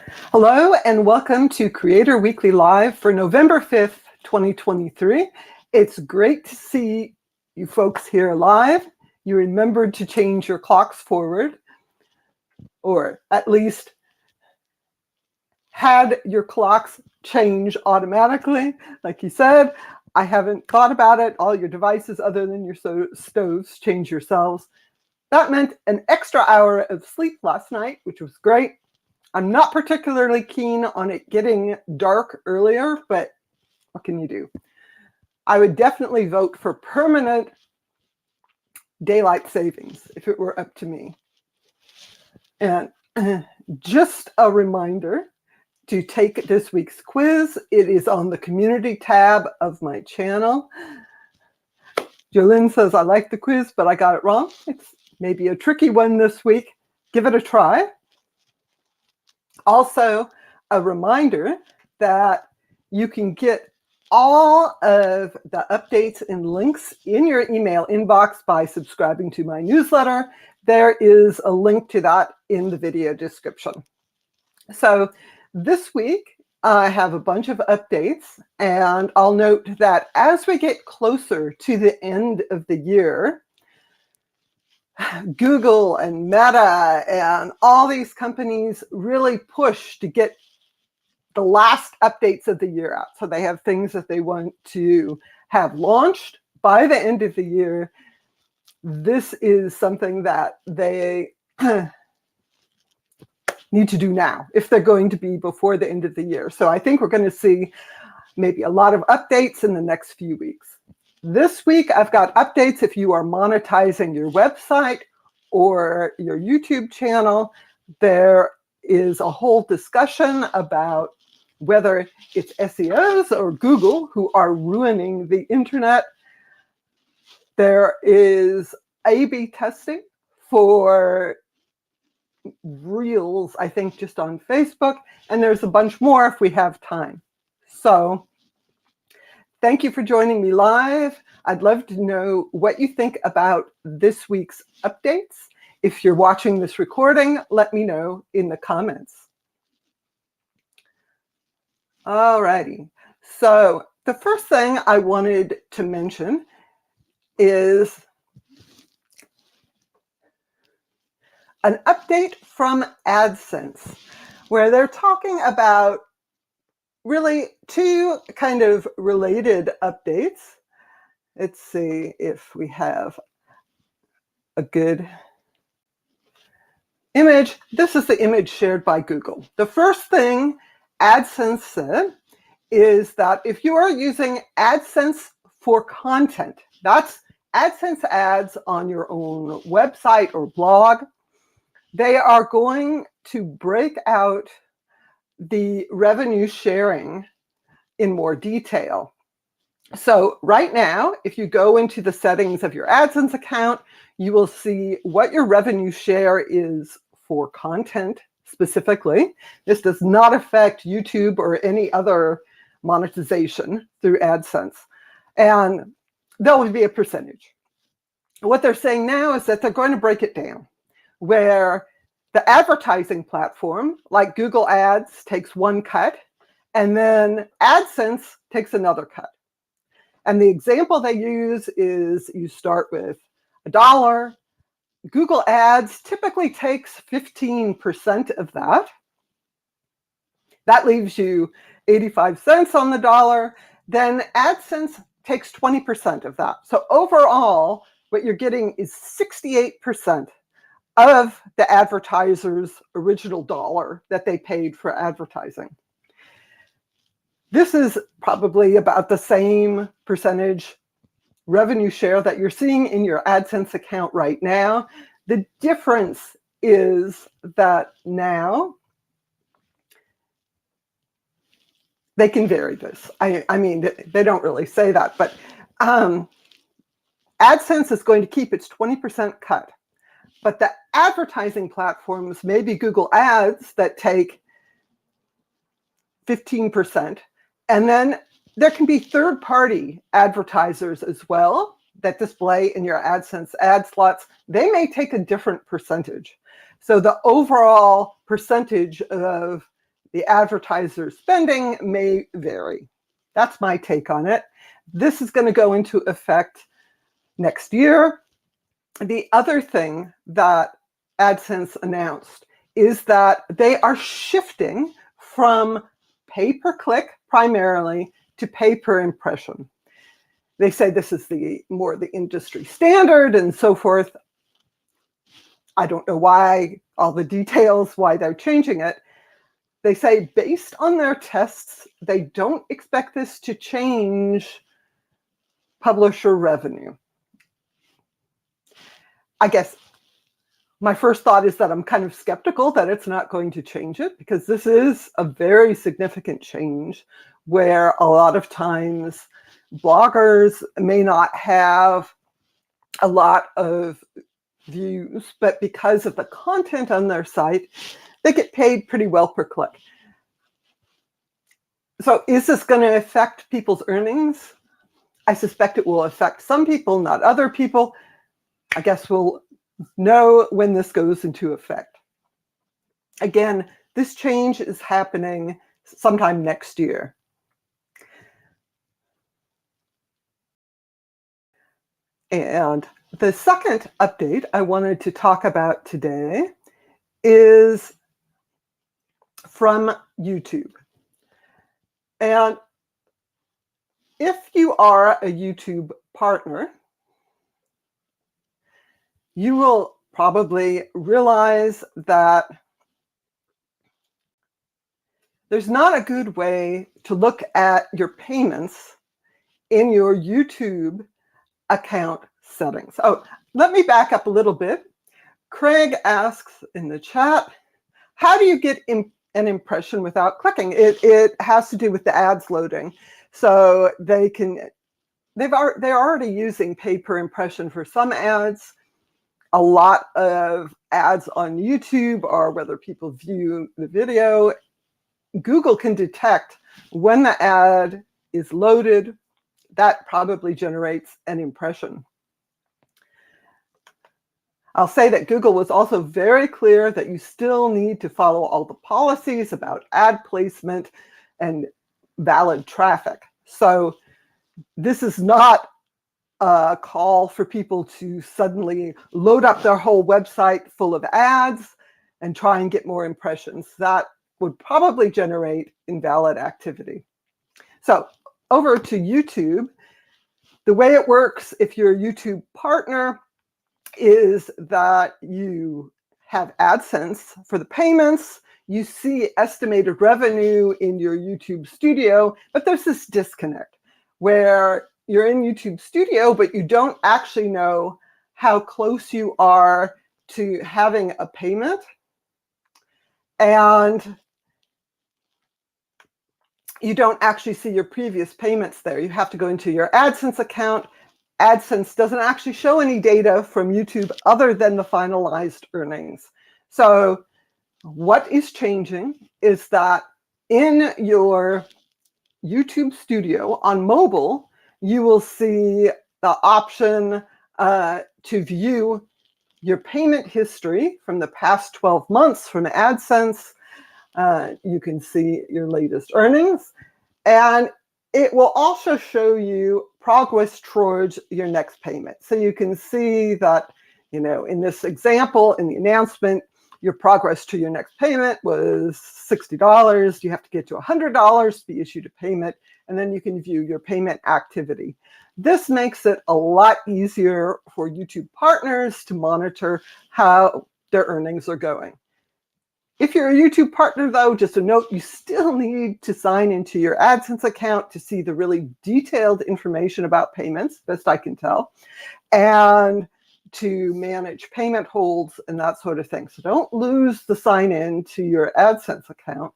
Hello and welcome to Creator Weekly Live for November 5th, 2023. It's great to see you folks here live. You remembered to change your clocks forward, or at least had your clocks change automatically. Like you said, I haven't thought about it. All your devices other than your stoves change yourselves. That meant an extra hour of sleep last night, which was great. I'm not particularly keen on it getting dark earlier, but what can you do? I would definitely vote for permanent daylight savings if it were up to me. And just a reminder to take this week's quiz. It is on the community tab of my channel. Jolynn says, I like the quiz, but I got it wrong. It's maybe a tricky one this week. Give it a try. Also, a reminder that you can get all of the updates and links in your email inbox by subscribing to my newsletter. There is a link to that in the video description. So this week, I have a bunch of updates, and I'll note that as we get closer to the end of the year, Google and Meta and all these companies really push to get the last updates of the year out. So they have things that they want to have launched by the end of the year. This is something that they need to do now if they're going to be before the end of the year. So I think we're going to see maybe a lot of updates in the next few weeks. This week, I've got updates if you are monetizing your website or your YouTube channel. There is a whole discussion about whether it's SEOs or Google who are ruining the internet. There is A/B testing for Reels, I think, just on Facebook, and there's a bunch more if we have time. So thank you for joining me live. I'd love to know what you think about this week's updates. If you're watching this recording, let me know in the comments. All righty. So the first thing I wanted to mention is an update from AdSense, where they're talking about really two kind of related updates. Let's see if we have a good image. This is the image shared by Google. The first thing AdSense said is that if you are using AdSense for content, that's AdSense ads on your own website or blog, they are going to break out the revenue sharing in more detail. So right now, if you go into the settings of your AdSense account, you will see what your revenue share is for content specifically. This does not affect YouTube or any other monetization through AdSense. And there will be a percentage. What they're saying now is that they're going to break it down, where the advertising platform, like Google Ads, takes one cut, and then AdSense takes another cut. And the example they use is you start with $1. Google Ads typically takes 15% of that. That leaves you 85 cents on the dollar. Then AdSense takes 20% of that. So overall, what you're getting is 68% of the advertiser's original dollar that they paid for advertising. This is probably about the same percentage revenue share that you're seeing in your AdSense account right now. The difference is that now they can vary this. I mean, they don't really say that, but AdSense is going to keep its 20% cut. But the advertising platforms, maybe Google Ads, that take 15%. And then there can be third-party advertisers as well that display in your AdSense ad slots. They may take a different percentage. So the overall percentage of the advertiser spending may vary. That's my take on it. This is going to go into effect next year. The other thing that AdSense announced is that they are shifting from pay-per-click primarily to pay-per-impression. They say this is more the industry standard and so forth. I don't know why, all the details, why they're changing it. They say based on their tests, they don't expect this to change publisher revenue. I guess my first thought is that I'm kind of skeptical that it's not going to change it, because this is a very significant change where a lot of times bloggers may not have a lot of views, but because of the content on their site, they get paid pretty well per click. So is this going to affect people's earnings? I suspect it will affect some people, not other people. I guess we'll know when this goes into effect. Again, this change is happening sometime next year. And the second update I wanted to talk about today is from YouTube. And if you are a YouTube partner, you will probably realize that there's not a good way to look at your payments in your YouTube account settings. Oh, let me back up a little bit. Craig asks in the chat, how do you get an impression without clicking? It has to do with the ads loading. So they're already using pay per impression for some ads. A lot of ads on YouTube are whether people view the video. Google can detect when the ad is loaded. That probably generates an impression. I'll say that Google was also very clear that you still need to follow all the policies about ad placement and valid traffic. So this is not a call for people to suddenly load up their whole website full of ads and try and get more impressions. That would probably generate invalid activity. So over to YouTube. The way it works if you're a YouTube partner is that you have AdSense for the payments. You see estimated revenue in your YouTube Studio, but there's this disconnect where you're in YouTube Studio, but you don't actually know how close you are to having a payment. And you don't actually see your previous payments there. You have to go into your AdSense account. AdSense doesn't actually show any data from YouTube other than the finalized earnings. So what is changing is that in your YouTube Studio on mobile, you will see the option to view your payment history from the past 12 months from AdSense. You can see your latest earnings, and it will also show you progress towards your next payment. So you can see that, in this example, in the announcement, your progress to your next payment was $60. You have to get to $100 to be issued a payment, and then you can view your payment activity. This makes it a lot easier for YouTube partners to monitor how their earnings are going. If you're a YouTube partner, though, just a note, you still need to sign into your AdSense account to see the really detailed information about payments, best I can tell, and to manage payment holds and that sort of thing. So don't lose the sign in to your AdSense account.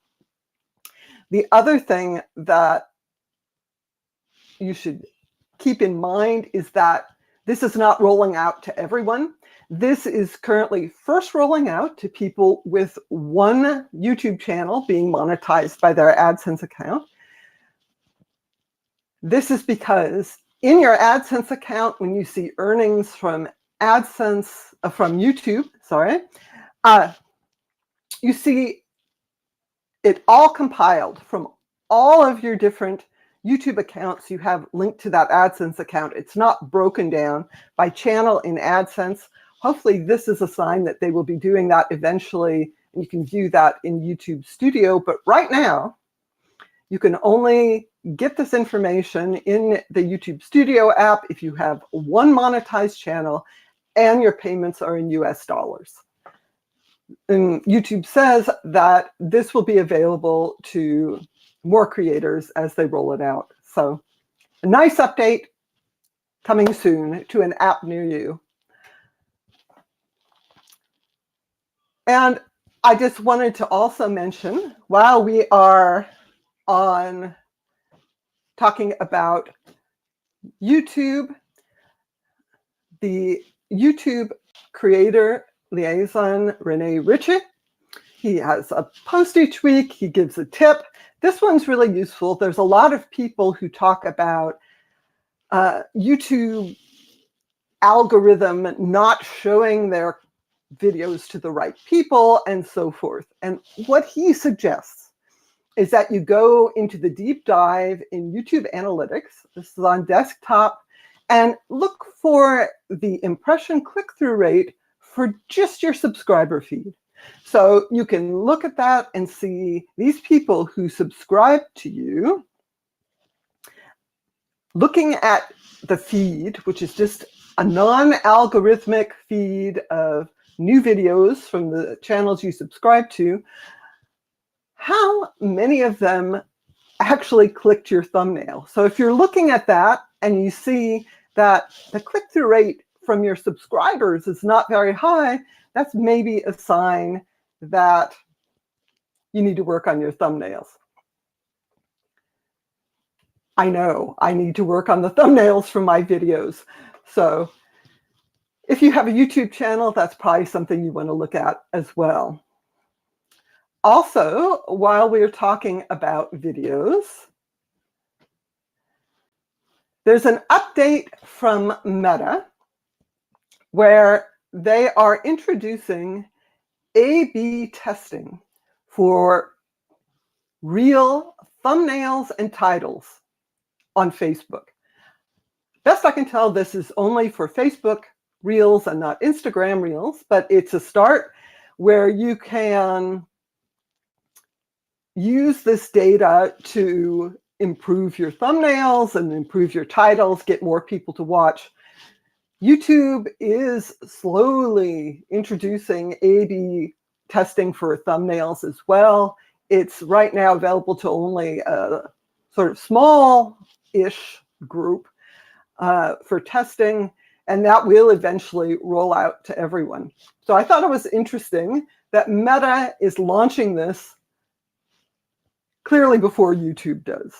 The other thing that you should keep in mind is that this is not rolling out to everyone. This is currently first rolling out to people with one YouTube channel being monetized by their AdSense account. This is because in your AdSense account, when you see earnings from AdSense, from YouTube, you see it all compiled from all of your different YouTube accounts. You have linked to that AdSense account. It's not broken down by channel in AdSense. Hopefully this is a sign that they will be doing that eventually, and you can view that in YouTube Studio. But right now, you can only get this information in the YouTube Studio app if you have one monetized channel and your payments are in US dollars. And YouTube says that this will be available to more creators as they roll it out. So a nice update coming soon to an app near you. And I just wanted to also mention, while we are on talking about YouTube, the YouTube creator liaison, Rene Ritchie, he has a post each week. He gives a tip. This one's really useful. There's a lot of people who talk about YouTube algorithm not showing their videos to the right people and so forth. And what he suggests is that you go into the deep dive in YouTube Analytics. This is on desktop, and look for the impression click-through rate for just your subscriber feed. So you can look at that and see these people who subscribe to you, looking at the feed, which is just a non-algorithmic feed of new videos from the channels you subscribe to, how many of them actually clicked your thumbnail. So if you're looking at that and you see that the click-through rate from your subscribers is not very high, that's maybe a sign that you need to work on your thumbnails. I know I need to work on the thumbnails for my videos. So if you have a YouTube channel, that's probably something you want to look at as well. Also, while we're talking about videos, there's an update from Meta where they are introducing A/B testing for real thumbnails and titles on Facebook. Best I can tell, this is only for Facebook Reels and not Instagram Reels, but it's a start where you can use this data to improve your thumbnails and improve your titles, get more people to watch. YouTube is slowly introducing A/B testing for thumbnails as well. It's right now available to only a sort of small-ish group for testing, and that will eventually roll out to everyone. So I thought it was interesting that Meta is launching this clearly before YouTube does.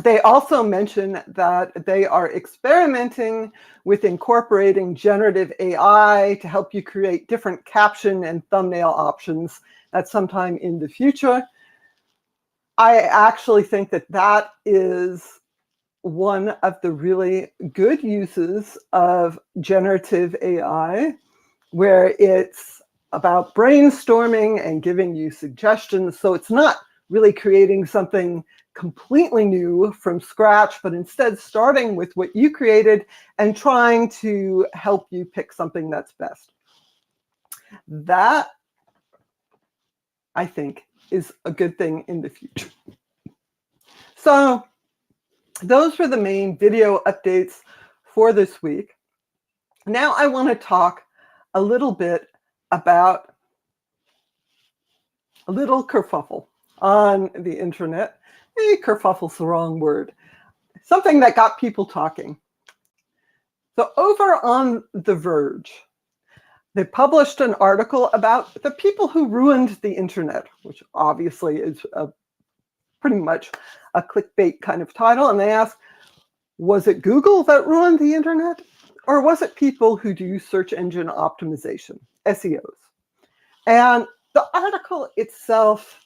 They also mention that they are experimenting with incorporating generative AI to help you create different caption and thumbnail options at some time in the future. I actually think that that is one of the really good uses of generative AI, where it's about brainstorming and giving you suggestions. So it's not really creating something completely new from scratch, but instead starting with what you created and trying to help you pick something that's best. That, I think, is a good thing in the future. So those were the main video updates for this week. Now I want to talk a little bit about a little kerfuffle on the internet. Kerfuffle's the wrong word. Something that got people talking. So over on The Verge, they published an article about the people who ruined the internet, which obviously is pretty much a clickbait kind of title. And they asked, was it Google that ruined the internet? Or was it people who do search engine optimization, SEOs? And the article itself,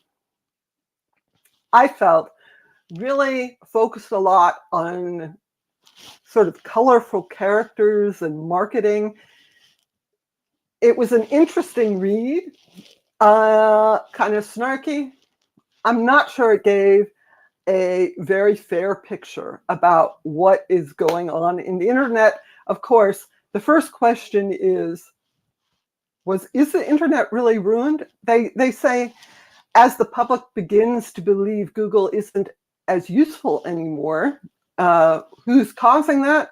I felt, really focused a lot on sort of colorful characters and marketing. It was an interesting read. Kind of snarky. I'm not sure it gave a very fair picture about what is going on in the internet. Of course, the first question is the internet really ruined? They say, as the public begins to believe Google isn't as useful anymore, who's causing that?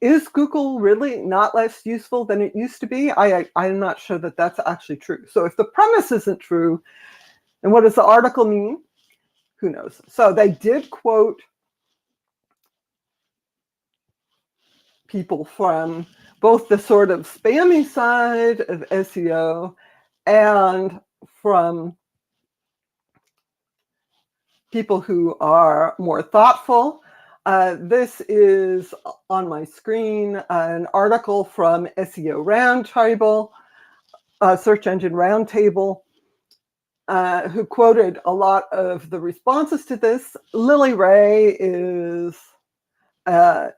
Is Google really not less useful than it used to be? I'm not sure that that's actually true. So if the premise isn't true, then what does the article mean? Who knows? So they did quote people from both the sort of spammy side of SEO and from people who are more thoughtful. This is on my screen, an article from SEO Roundtable, Search Engine Roundtable, who quoted a lot of the responses to this. Lily Ray is, well,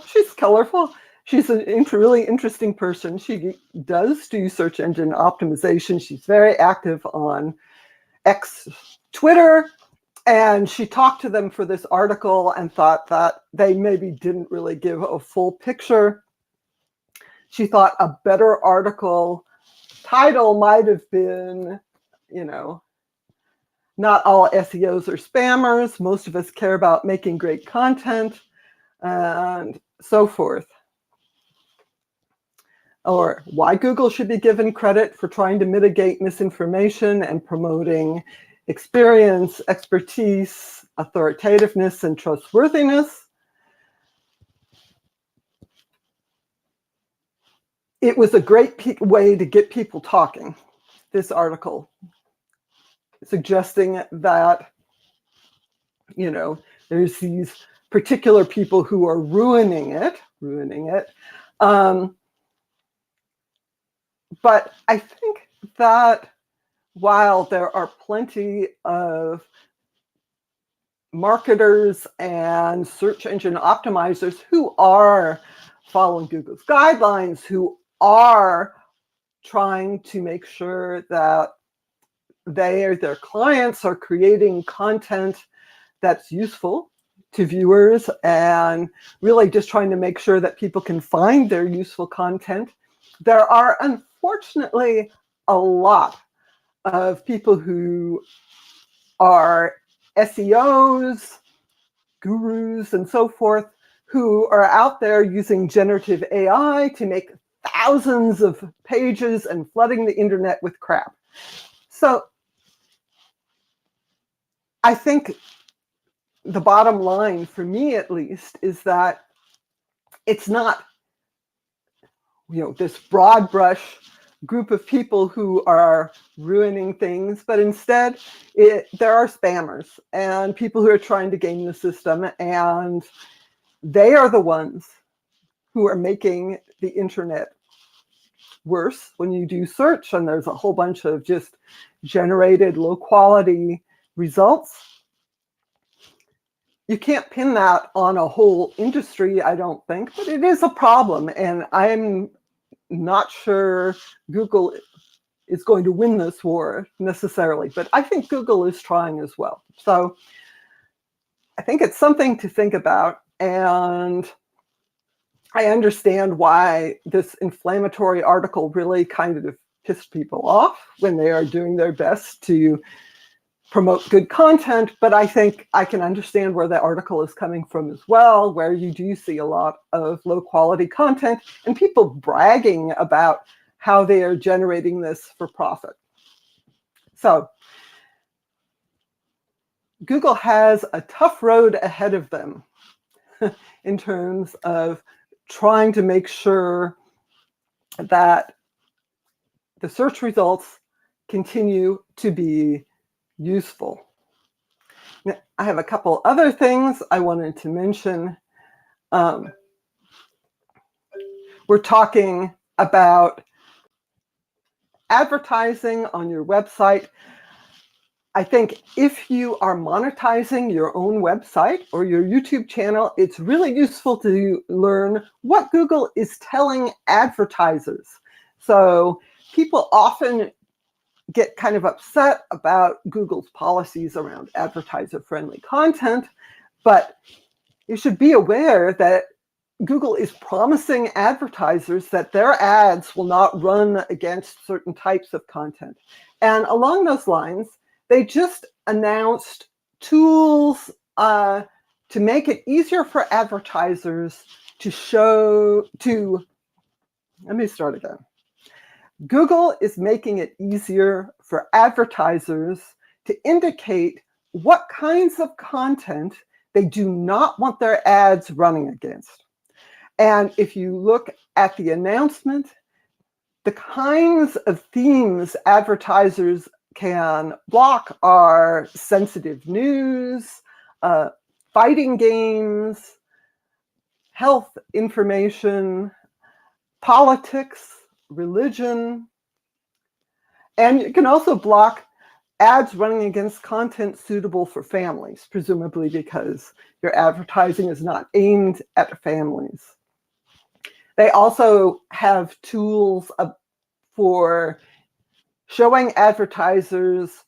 she's colorful. She's a really interesting person. She does do search engine optimization. She's very active on X, Twitter, and she talked to them for this article and thought that they maybe didn't really give a full picture. She thought a better article title might have been, not all SEOs are spammers. Most of us care about making great content and so forth. Or why Google should be given credit for trying to mitigate misinformation and promoting experience, expertise, authoritativeness, and trustworthiness. It was a great way to get people talking, this article, suggesting that, there's these particular people who are ruining it. But I think that while there are plenty of marketers and search engine optimizers who are following Google's guidelines, who are trying to make sure that their clients are creating content that's useful to viewers and really just trying to make sure that people can find their useful content, there are unfortunately a lot of people who are SEOs, gurus, and so forth, who are out there using generative AI to make thousands of pages and flooding the internet with crap. So I think the bottom line, for me at least, is that it's not, this broad brush group of people who are ruining things, but instead there are spammers and people who are trying to game the system, and they are the ones who are making the internet worse when you do search, and there's a whole bunch of just generated low quality results. You can't pin that on a whole industry, I don't think, but it is a problem, and I'm not sure Google is going to win this war necessarily, but I think Google is trying as well. So I think it's something to think about, and I understand why this inflammatory article really kind of pissed people off when they are doing their best to promote good content, but I think I can understand where the article is coming from as well, where you do see a lot of low quality content and people bragging about how they are generating this for profit. So Google has a tough road ahead of them in terms of trying to make sure that the search results continue to be useful. Now, I have a couple other things I wanted to mention. We're talking about advertising on your website. I think if you are monetizing your own website or your YouTube channel, it's really useful to learn what Google is telling advertisers. So people often get kind of upset about Google's policies around advertiser-friendly content, but you should be aware that Google is promising advertisers that their ads will not run against certain types of content. And along those lines, they just announced tools to make it easier for advertisers let me start again. Google is making it easier for advertisers to indicate what kinds of content they do not want their ads running against. And if you look at the announcement, the kinds of themes advertisers can block are sensitive news, fighting games, health information, politics, religion, and you can also block ads running against content suitable for families, presumably because your advertising is not aimed at families. They also have tools for showing advertisers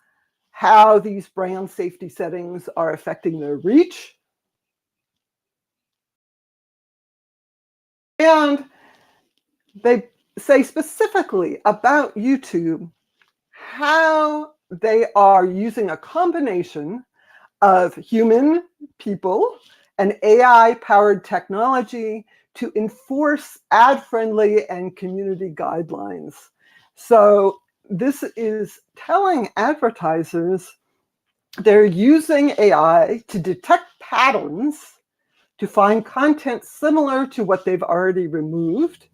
how these brand safety settings are affecting their reach. And they say specifically about YouTube how they are using a combination of human people and AI-powered technology to enforce ad-friendly and community guidelines. So this is telling advertisers they're using AI to detect patterns, to find content similar to what they've already removed,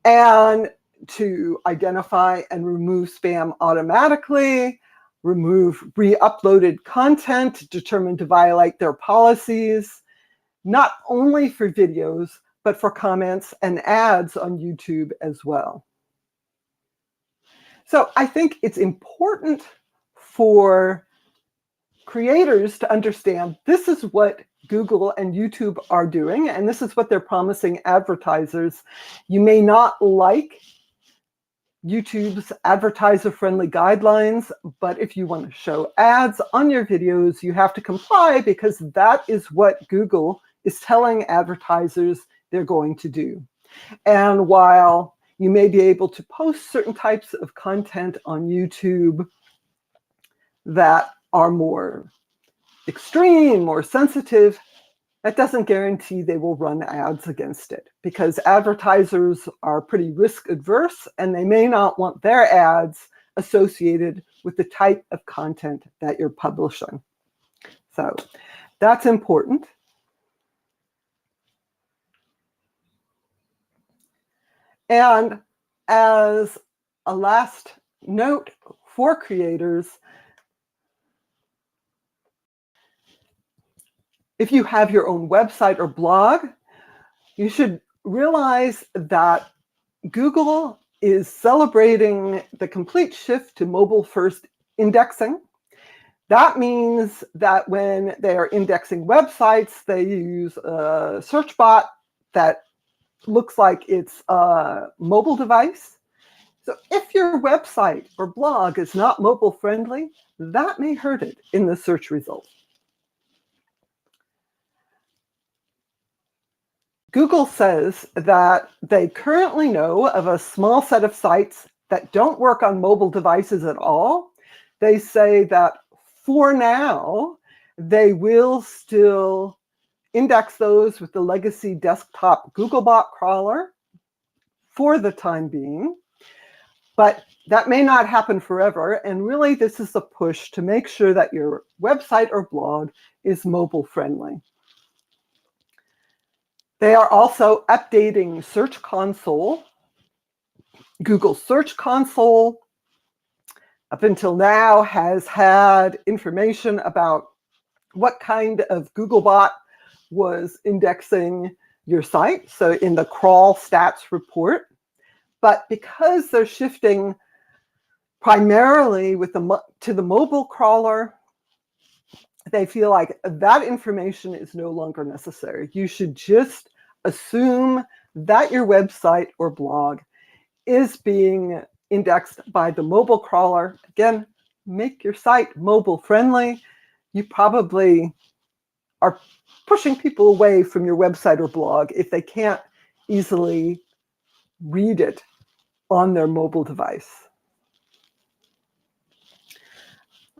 and to identify and remove spam automatically, remove re-uploaded content determined to violate their policies, not only for videos, but for comments and ads on YouTube as well. So I think it's important for creators to understand this is what Google and YouTube are doing, and this is what they're promising advertisers. You may not like YouTube's advertiser-friendly guidelines, but if you want to show ads on your videos, you have to comply because that is what Google is telling advertisers they're going to do. And while you may be able to post certain types of content on YouTube that are more extreme, more sensitive, that doesn't guarantee they will run ads against it because advertisers are pretty risk adverse and they may not want their ads associated with the type of content that you're publishing. So that's important. And as a last note for creators, if you have your own website or blog, you should realize that Google is celebrating the complete shift to mobile-first indexing. That means that when they are indexing websites, they use a search bot that looks like it's a mobile device. So if your website or blog is not mobile friendly, that may hurt it in the search results. Google says that they currently know of a small set of sites that don't work on mobile devices at all. They say that for now, they will still index those with the legacy desktop Googlebot crawler for the time being, but that may not happen forever. And really, this is a push to make sure that your website or blog is mobile friendly. They are also updating Search Console. Google Search Console, up until now, has had information about what kind of Googlebot was indexing your site, so in the crawl stats report. But because they're shifting primarily to the mobile crawler, they feel like that information is no longer necessary. You should just assume that your website or blog is being indexed by the mobile crawler. Again, make your site mobile friendly. You probably are pushing people away from your website or blog if they can't easily read it on their mobile device.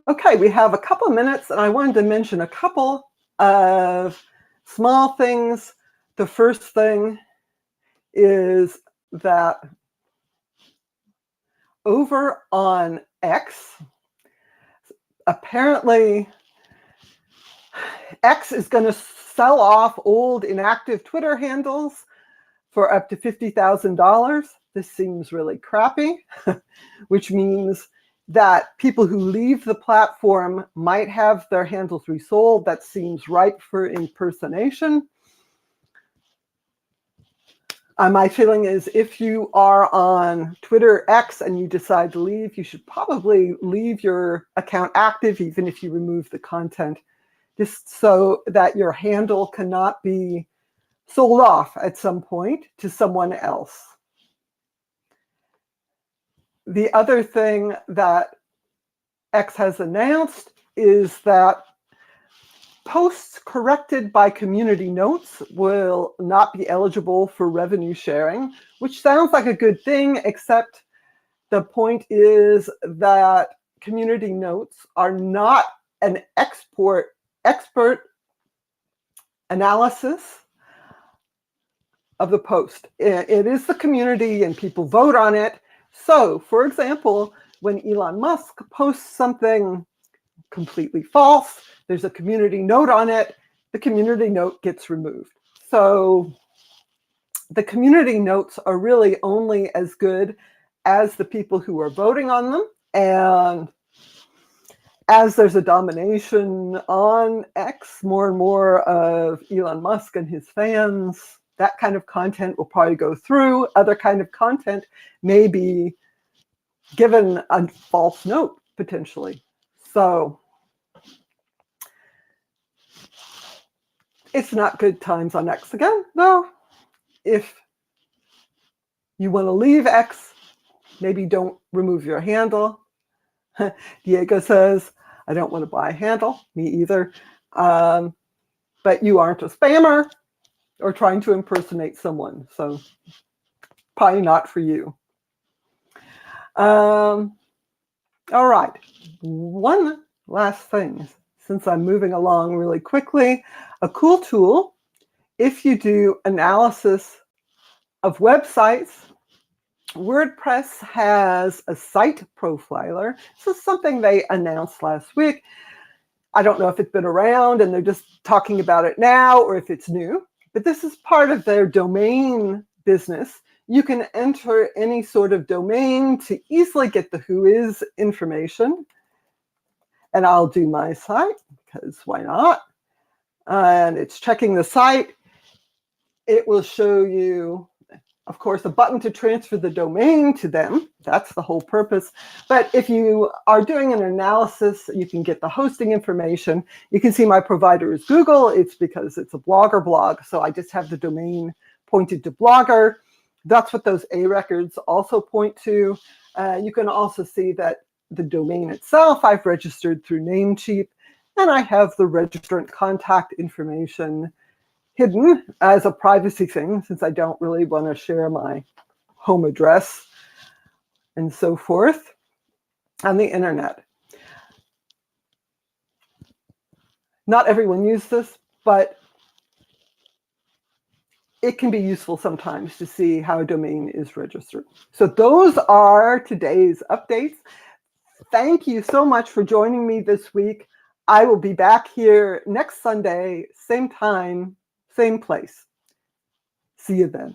Okay, we have a couple of minutes, and I wanted to mention a couple of small things. The first thing is that over on X, apparently X is going to sell off old inactive Twitter handles for up to $50,000. This seems really crappy, which means that people who leave the platform might have their handles resold. That seems ripe for impersonation. My feeling is if you are on Twitter X and you decide to leave, you should probably leave your account active, even if you remove the content, just so that your handle cannot be sold off at some point to someone else. The other thing that X has announced is that posts corrected by community notes will not be eligible for revenue sharing, which sounds like a good thing, except the point is that community notes are not an expert analysis of the post. It is the community and people vote on it. So, for example, when Elon Musk posts something completely false, there's a community note on it, the community note gets removed. So the community notes are really only as good as the people who are voting on them. And as there's a domination on X, more and more of Elon Musk and his fans, that kind of content will probably go through. Other kind of content may be given a false note, potentially. So it's not good times on X again, though. If you want to leave X, maybe don't remove your handle. Diego says, I don't want to buy a handle. Me either. But you aren't a spammer or trying to impersonate someone. So probably not for you. All right. One last thing, since I'm moving along really quickly, a cool tool, if you do analysis of websites, WordPress has a site profiler. This is something they announced last week. I don't know if it's been around and they're just talking about it now or if it's new, but this is part of their domain business. You can enter any sort of domain to easily get the whois information. And I'll do my site, because why not? And it's checking the site. It will show you, of course, a button to transfer the domain to them. That's the whole purpose. But if you are doing an analysis, you can get the hosting information. You can see my provider is Google. It's because it's a Blogger blog. So I just have the domain pointed to Blogger. That's what those A records also point to. You can also see that the domain itself, I've registered through Namecheap, and I have the registrant contact information hidden as a privacy thing, since I don't really want to share my home address and so forth on the internet. Not everyone uses this, but it can be useful sometimes to see how a domain is registered. So those are today's updates. Thank you so much for joining me this week. I will be back here next Sunday, same time, same place. See you then.